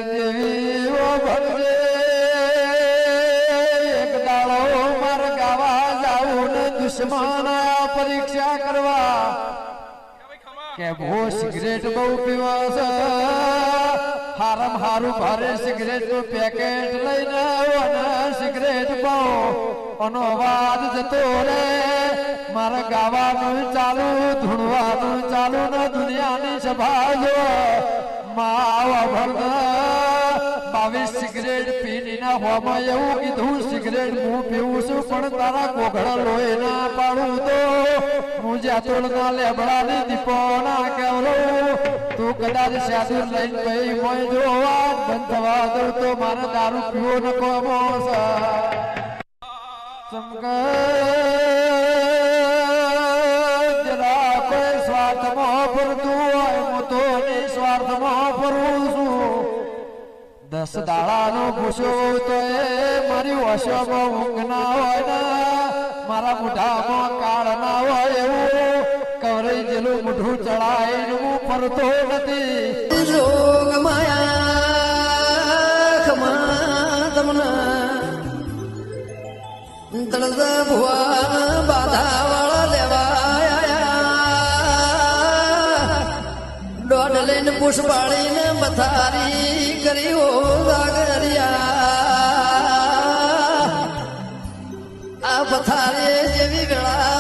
દેવીઓ ભરજે એક દાડો માર ગાવા જાવું ને દુશ્મન પરીક્ષા કરવા કે ભો સિગરેટ બહુ પીવા છે હારમ હારું ભારે સિગરેટ નું પેકેટ લઈને અને સિગરેટ બહુ અનો અવાજ જતો રે મારા ગાવાનું ચાલુ ધૂણવાનું ચાલુ ને દુનિયાની સભા જો માવા ભરના 22 સિગરેટ પીને હોમાં એવું કીધું સિગરેટ હું પીવું છું પણ તારા કોગળા લોહી ના પાડું તો હું જાતોડના લેબડાની દીપો ના કેવરું તું કદાચ સાદુર લઈને ભાઈ મોય જો વાત બંધ થવા દઉં તો મારે દારૂ પીવો ન કોમો જરા કોઈ સ્વાર્થમાં ફરતું હોય હું તો નિસ્વાર્થમાં ફરું છું 10 દાડાનો ભૂસો તો એ મારી વશમાં ઊંઘ ના હોય ને મારા મોઢામાં કાળ ના હોય એવું કવરાઈ જેલું મોઢું ચડાઈને હું ફરતો નથી રોગ માયા ખમા તમને દળદ ભુવન બાધા વાળા લેવાયા દોડ લઈને પુષ્પાળીને મથારી કરી હો ગાગરિયા આ પથારી જેવી વેળા